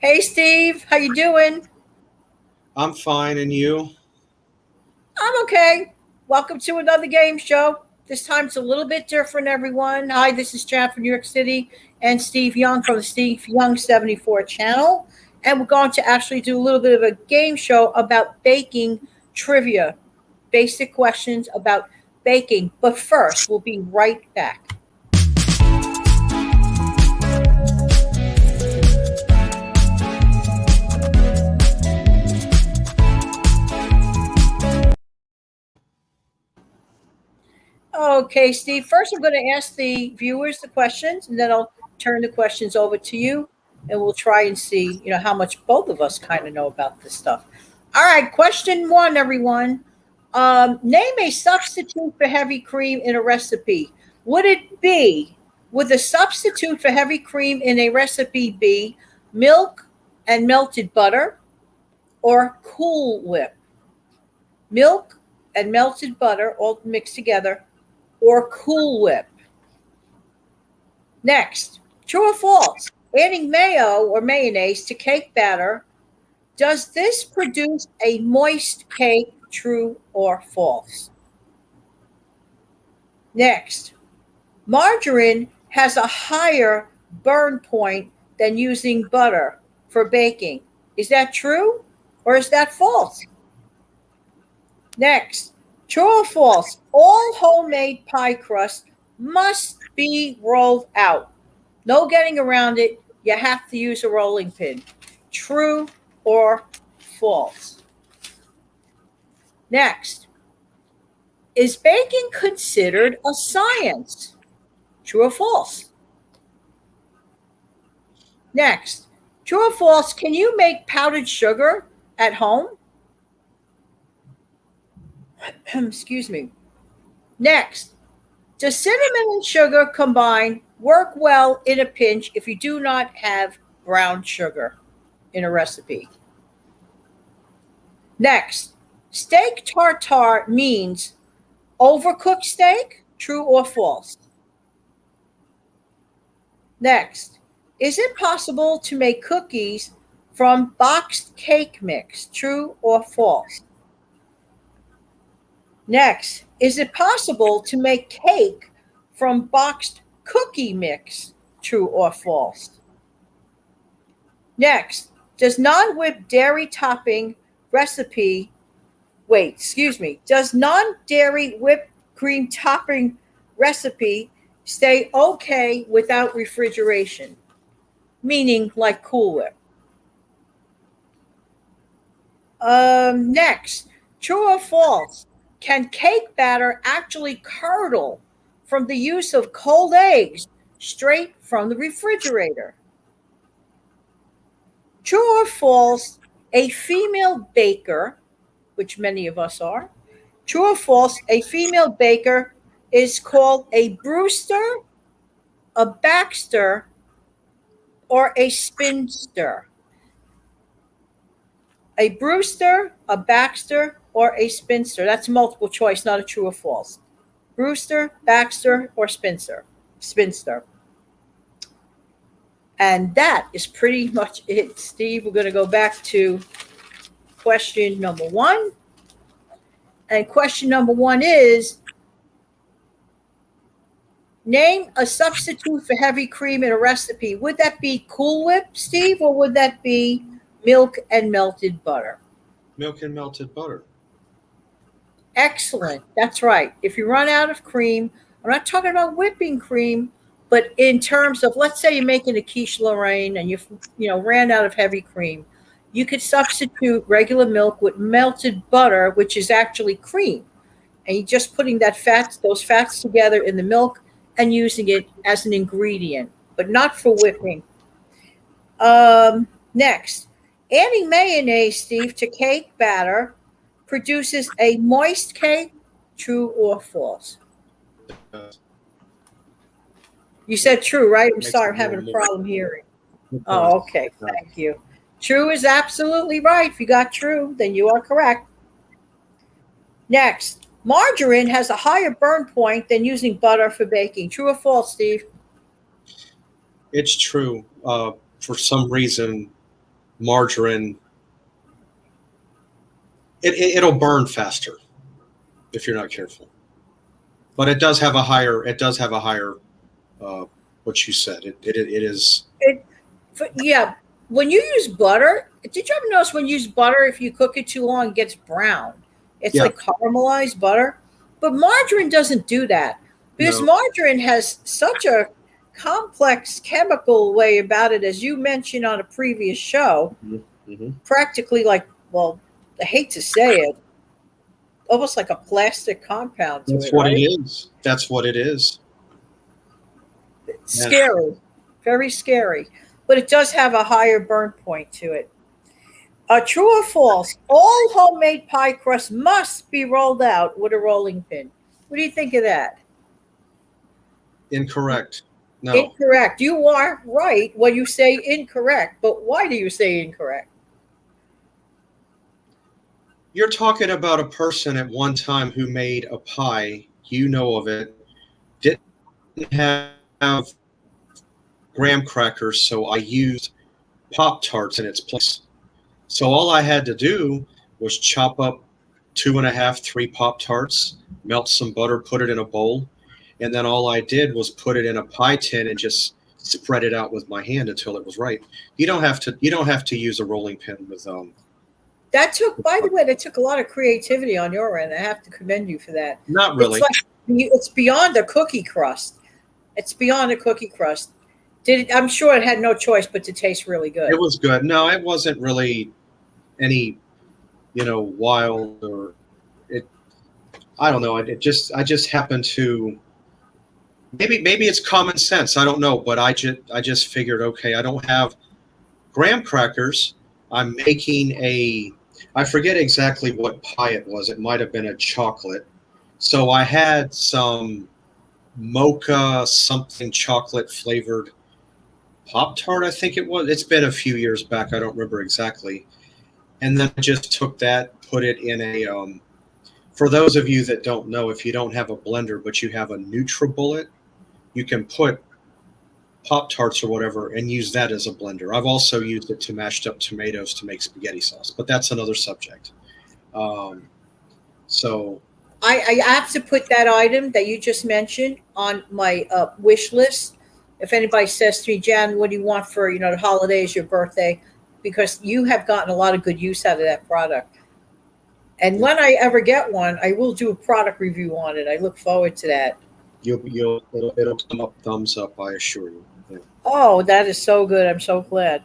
Hey Steve, how you doing? I'm fine, and you? I'm okay. Welcome to another game show. This time it's a little bit different, everyone. Hi, this is Chad from New York City and Steve Young from the Steve Young 74 channel. And we're going to actually do a little bit of a game show about baking trivia, basic questions about baking. But first, we'll be right back. Okay, Steve. First, I'm going to ask the viewers the questions, and then I'll turn the questions over to you, and we'll try and see, how much both of us kind of know about this stuff. All right, question one, everyone. Name a substitute for heavy cream in a recipe. Would it be, would the substitute for heavy cream in a recipe be milk and melted butter or Cool Whip? Milk and melted butter all mixed together or Cool Whip. Next, true or false? Adding mayo or mayonnaise to cake batter, does this produce a moist cake? True or false? Next, margarine has a higher burn point than using butter for baking. Is that true or is that false? Next, true or false? All homemade pie crust must be rolled out. No getting around it. You have to use a rolling pin. True or false? Next, is baking considered a science? True or false? Next, true or false? Can you make powdered sugar at home? Excuse me. Next, does cinnamon and sugar combined work well in a pinch if you do not have brown sugar in a recipe? Next, steak tartare means overcooked steak, true or false? Next, is it possible to make cookies from boxed cake mix, true or false? Next, is it possible to make cake from boxed cookie mix? True or false? Next, does non-whipped dairy topping recipe, does non-dairy whipped cream topping recipe stay okay without refrigeration? Meaning like Cool Whip. Next, true or false? Can cake batter actually curdle from the use of cold eggs straight from the refrigerator? True or false? A female baker, which many of us are, true or false? A female baker is called a Brewster, a Baxter, or a spinster? A Brewster, a Baxter, or a spinster? That's multiple choice, not a true or false. Brewster, Baxter, or spinster? Spinster. And that is pretty much it, Steve. We're going to go back to question number one. And question number one is, name a substitute for heavy cream in a recipe. Would that be Cool Whip, Steve, or would that be milk and melted butter? Milk and melted butter. Excellent. That's right. If you run out of cream, I'm not talking about whipping cream, but in terms of, let's say you're making a quiche Lorraine and you ran out of heavy cream, you could substitute regular milk with melted butter, which is actually cream, and you're just putting those fats together in the milk and using it as an ingredient, but not for whipping. Next, adding mayonnaise, Steve, to cake batter produces a moist cake, true or false? Uh, You said true, right? I'm makes it sorry, I'm more having a moist. problem hearing. It Oh, does. okay. It does. Thank you. True is absolutely right. If you got true, then you are correct. Next, margarine has a higher burn point than using butter for baking. True or false, Steve? It's true. For some reason, margarine, it'll burn faster if you're not careful. But it does have a higher. What you said. It is. Yeah, when you use butter, did you ever notice when you use butter, if you cook it too long, it gets brown? It's Yeah. like caramelized butter. But margarine doesn't do that because No. margarine has such a complex chemical way about it, as you mentioned on a previous show, Mm-hmm. practically like, well, I hate to say it, almost like a plastic compound to That's it, what it right? is. That's what it is. Yeah. Scary, very scary. But it does have a higher burn point to it. True or false? All homemade pie crust must be rolled out with a rolling pin. What do you think of that? Incorrect. No. Incorrect. You are right when you say incorrect, but why do you say incorrect? You're talking about a person at one time who made a pie. You know of it. Didn't have graham crackers, so I used Pop Tarts in its place. So all I had to do was chop up two and a half, three Pop Tarts, melt some butter, put it in a bowl, and then all I did was put it in a pie tin and just spread it out with my hand until it was right. You don't have to. You don't have to use a rolling pin with. That took, by the way, that took a lot of creativity on your end. I have to commend you for that. Not It's really. like it's beyond a cookie crust. It's beyond a cookie crust. I'm sure it had no choice but to taste really good. It was good. No, it wasn't really any, wild or it. I don't know. I just happened to. Maybe it's common sense. I don't know, but I just figured, okay, I don't have graham crackers. I'm making I forget exactly what pie it was. It might have been a chocolate. So I had some mocha something chocolate flavored Pop Tart, I think it was. It's been a few years back. I don't remember exactly. And then I just took that, put it in for those of you that don't know, if you don't have a blender, but you have a NutriBullet, you can put Pop Tarts or whatever and use that as a blender. I've also used it to mashed up tomatoes to make spaghetti sauce, but that's another subject. Um, so, I have to put that item that you just mentioned on my wish list. If anybody says to me, Jan, what do you want for the holidays, your birthday? Because you have gotten a lot of good use out of that product. And when I ever get one, I will do a product review on it. I look forward to that. it'll come up thumbs up, I assure you. Yeah. Oh, that is so good. I'm so glad.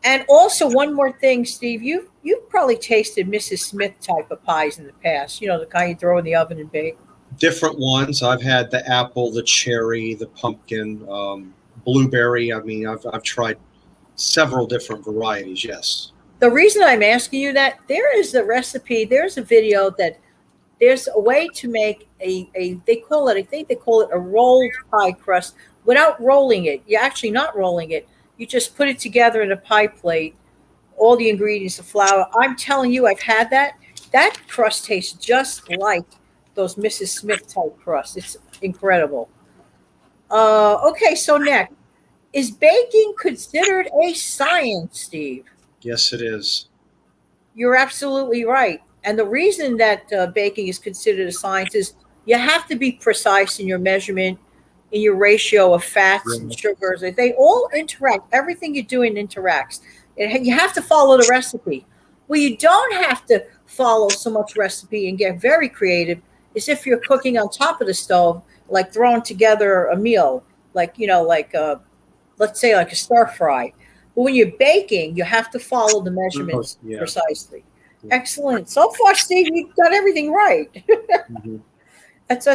And also one more thing, Steve, you've probably tasted Mrs. Smith type of pies in the past. The kind you throw in the oven and bake. Different ones. I've had the apple, the cherry, the pumpkin, blueberry. I mean, I've tried several different varieties. Yes. The reason I'm asking you that, there is a recipe, there's a video that there's a way to make a they call it, I think they call it a rolled pie crust without rolling it. You're actually not rolling it. You just put it together in a pie plate, all the ingredients, the flour. I'm telling you, I've had that. That crust tastes just like those Mrs. Smith type crusts. It's incredible. Okay, so next, is baking considered a science, Steve? Yes, it is. You're absolutely right. And the reason that baking is considered a science is you have to be precise in your measurement, in your ratio of fats and Yeah. sugars. They all interact. Everything you're doing interacts. You have to follow the recipe. Well, you don't have to follow so much recipe and get very creative is if you're cooking on top of the stove, like throwing together a meal, let's say like a stir fry. But when you're baking, you have to follow the Oh, measurements yeah. precisely. Excellent. So far, Steve, you've got everything right. Mhm. That's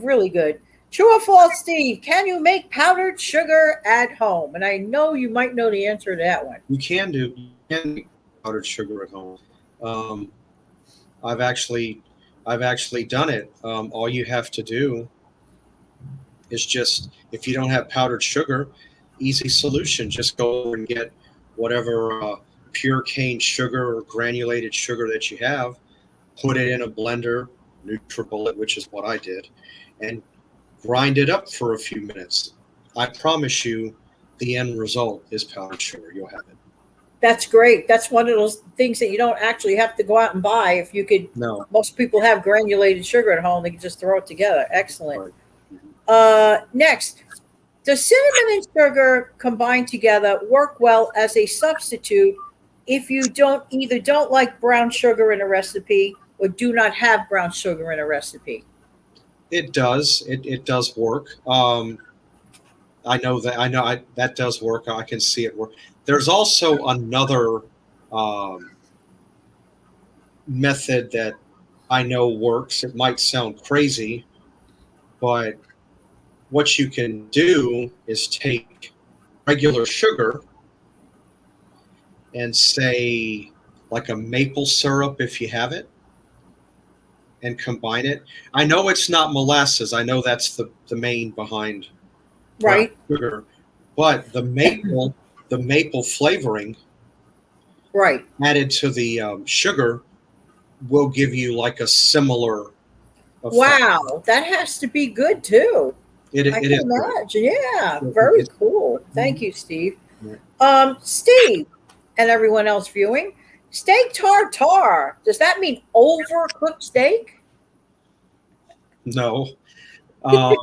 really good. True or false, Steve? Can you make powdered sugar at home? And I know you might know the answer to that one. You can make powdered sugar at home. Um, I've actually, I've actually done it. All you have to do is just, if you don't have powdered sugar, easy solution. Just go over and get whatever pure cane sugar or granulated sugar that you have, put it in a blender, NutriBullet, which is what I did, and grind it up for a few minutes. I promise you, the end result is powdered sugar. You'll have it. That's great. That's one of those things that you don't actually have to go out and buy. If you could, No. most people have granulated sugar at home. They can just throw it together. Excellent. Right. Next, does cinnamon and sugar combined together work well as a substitute if you don't like brown sugar in a recipe or do not have brown sugar in a recipe? It does. It does work. I know that. That does work. I can see it work. There's also another um, method that I know works. It might sound crazy, but what you can do is take regular sugar and say like a maple syrup if you have it and combine it. I know it's not molasses. I know that's the main behind brown Right, sugar, but the maple flavoring right. added to the sugar will give you like a similar effect. Wow, that has to be good too. I It can is good. imagine. Yeah, very It's, cool. Thank you, Steve. yeah. Steve, and everyone else viewing, steak tartare. Does that mean overcooked steak? No, um,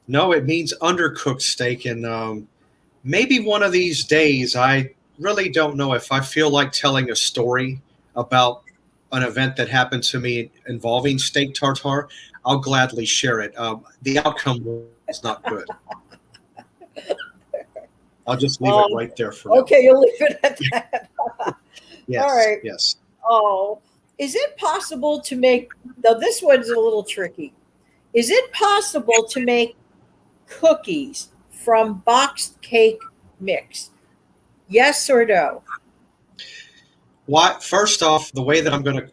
no, it means undercooked steak, and maybe one of these days, I really don't know if I feel like telling a story about an event that happened to me involving steak tartare. I'll gladly share it. The outcome was not good. I'll just leave it Um, right there for now. okay, you'll leave it at that. All Yes, right. yes. Oh, is it possible to make? Now, this one's a little tricky. Is it possible to make cookies from boxed cake mix? Yes or no? Why? First off, the way that I'm going to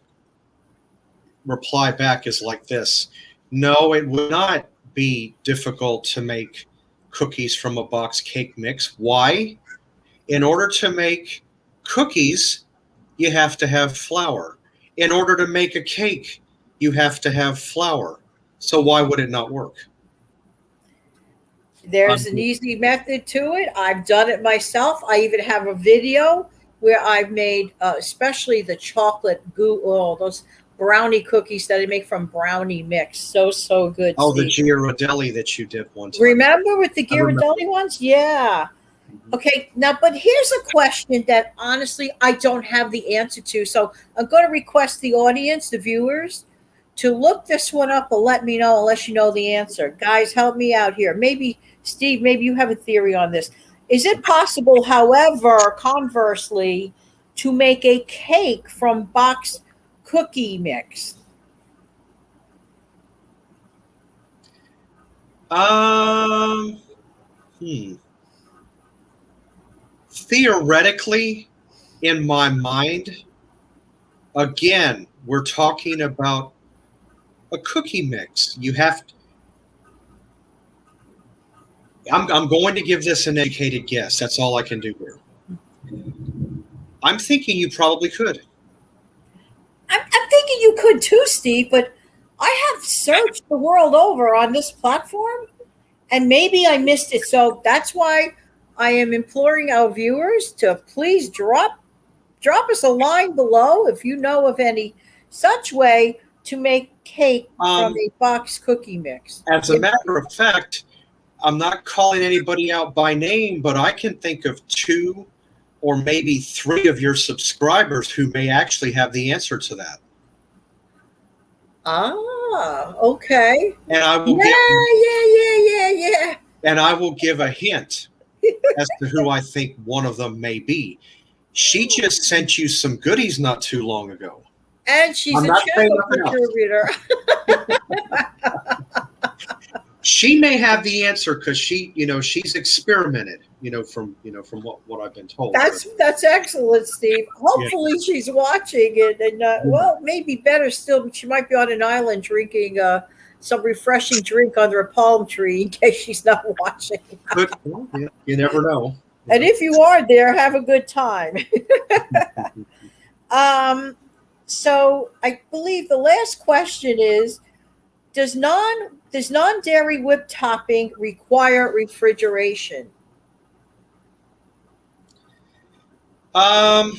reply back is like this. No, it would not be difficult to make cookies from a box cake mix. Why? In order to make cookies, you have to have flour. In order to make a cake, you have to have flour. So why would it not work? There's an Um, easy method to it. I've done it myself. I even have a video where I've made, especially the chocolate goo, oh, those brownie cookies that I make from brownie mix. So, so good, oh, the Steve. Ghirardelli that you did one time. Remember with the I remember. Ghirardelli ones? Yeah. Mhm. Okay, now, but here's a question that honestly I don't have the answer to. So I'm going to request the audience, the viewers, to look this one up and let me know unless you know the answer. Guys, help me out here. Maybe, Steve, maybe you have a theory on this. Is it possible, however, conversely, to make a cake from boxed cookie mix? Um, hmm. Theoretically, in my mind, again, we're talking about a cookie mix. I'm going to give this an educated guess. That's all I can do here. I'm thinking you probably could. I'm thinking you could too, Steve, but I have searched the world over on this platform and maybe I missed it. So that's why I am imploring our viewers to please drop us a line below if you know of any such way to make cake from Um, a box cookie mix. as a matter of fact, I'm not calling anybody out by name, but I can think of two or maybe three of your subscribers who may actually have the answer to that. Ah, okay. And I will give Yeah. and I will give a hint as to who I think one of them may be. She just sent you some goodies not too long ago. And she's I'm a not saying channel nothing else. contributor. She may have the answer because she's experimented, from what I've been told. That's excellent, Steve. Yeah. Hopefully she's watching it, and well, maybe better still, she might be on an island drinking some refreshing drink under a palm tree in case she's not watching. But yeah, you never know. And if you are there, have a good time. So I believe the last question is: Does non-dairy whipped topping require refrigeration? Um,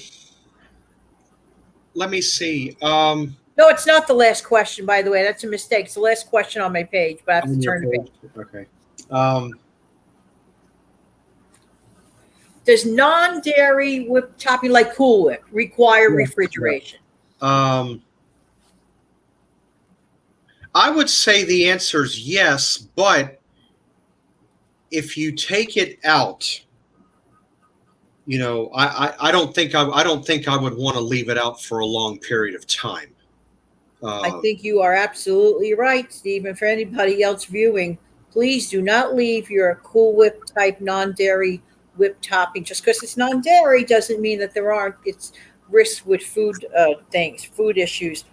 Let me see. No, it's not the last question, by the way. That's a mistake. It's the last question on my page, but I have to On your turn the page. page. Okay. Um, Does non-dairy whip topping like Cool Whip require yeah, refrigeration? yeah. I would say the answer is yes, but if you take it out, I don't think I would want to leave it out for a long period of time. I Uh, think you are absolutely right, Steve. And for anybody else viewing, please do not leave your Cool Whip type non-dairy whip topping. Just because it's non-dairy doesn't mean that there aren't it's risks with food things, food issues.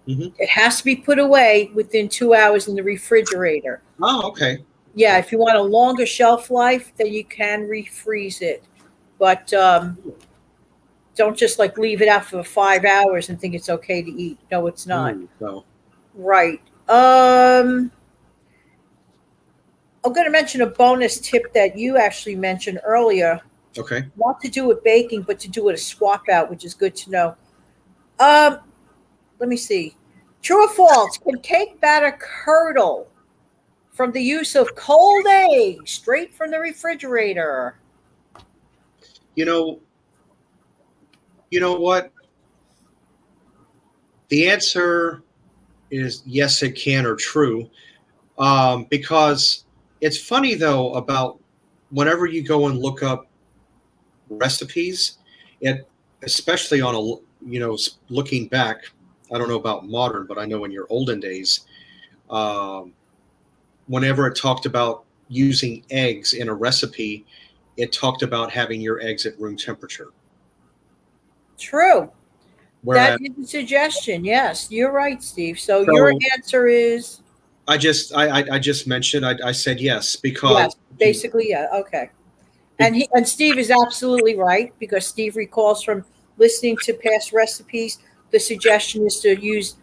mhm. It has to be put away within 2 hours in the refrigerator. Oh, okay. Yeah, if you want a longer shelf life, then you can refreeze it. But don't just like leave it out for 5 hours and think it's okay to eat. No, it's not. So Right. I'm going to mention a bonus tip that you actually mentioned earlier. okay. Not to do with baking, but to do with a swap out, which is good to know. Um, Let me see. True or false? Can cake batter curdle from the use of cold eggs straight from the refrigerator? You know, you know what? The answer is yes, it can or true. Because it's funny though about whenever you go and look up recipes, it especially on looking back. I don't know about modern, but I know in your olden days, um, whenever it talked about using eggs in a recipe, it talked about having your eggs at room temperature. True. That Whereas, is a suggestion. Yes, you're right, Steve. So your so answer is I just mentioned I said yes because yes. Basically, yeah. Okay. And Steve is absolutely right because Steve recalls from listening to past recipes the suggestion is to use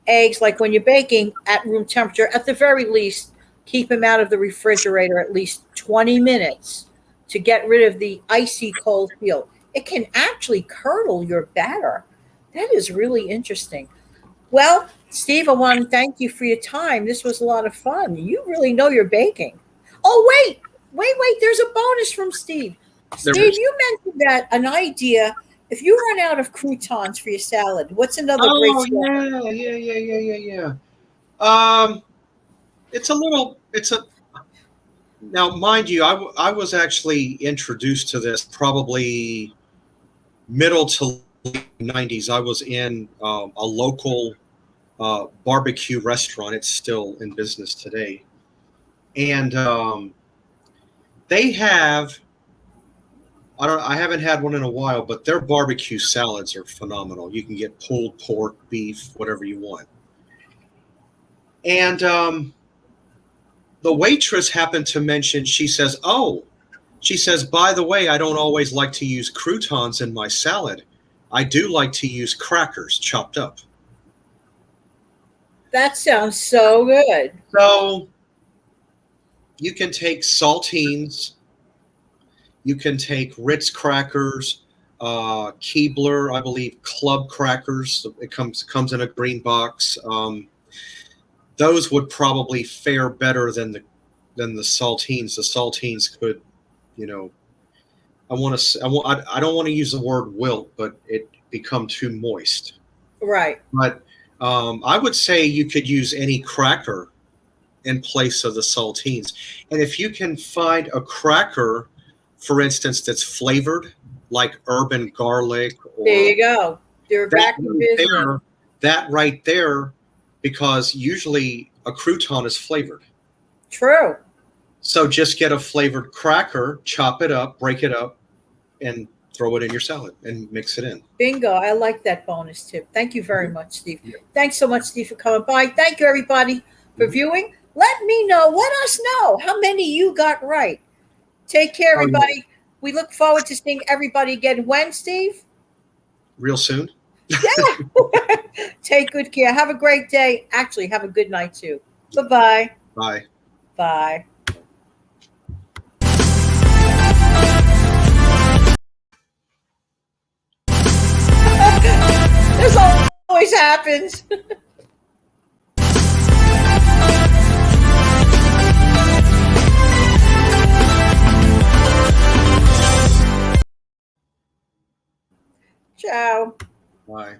eggs like when you're baking at room temperature. At the very least, keep them out of the refrigerator at least 20 minutes to get rid of the icy cold feel. It can actually curdle your batter. That is really interesting. Well, Steve, I want to thank you for your time. This was a lot of fun. You really know your baking. Oh, wait. There's a bonus from Steve. there Steve, is. you mentioned that an idea. If you run out of croutons for your salad, what's another great Oh swap? yeah. It's a little. It's a Now, mind you, I was actually introduced to this probably middle to late 90s. I was in a local barbecue restaurant. It's still in business today, and they have. I haven't had one in a while, but their barbecue salads are phenomenal. You can get pulled pork, beef, whatever you want. And the waitress happened to mention, she says, by the way, I don't always like to use croutons in my salad. I do like to use crackers chopped up. That sounds so good. So you can take saltines, you can take Ritz crackers, Keebler, I believe, club crackers. It comes in a green box. Those would probably fare better than the saltines. The saltines could, you know, I don't want to use the word wilt, but it become too moist. Right. But I would say you could use any cracker in place of the saltines. And if you can find a cracker, for instance, that's flavored, like urban garlic There or you go. They're that back in right business. that right there, because usually a crouton is flavored. True. So just get a flavored cracker, chop it up, break it up, and throw it in your salad and mix it in. Bingo. I like that bonus tip. Thank you very much, Steve. Yeah. Thanks so much, Steve, for coming by. Thank you, everybody, for viewing. Let me know. Let us know how many you got right. Take care, Oh, yeah. everybody. We look forward to seeing everybody again when, Steve? Real soon. Yeah. Take good care. Have a great day. Actually, have a good night, too. Bye-bye. Bye. Bye. Always happens. Ciao. Bye.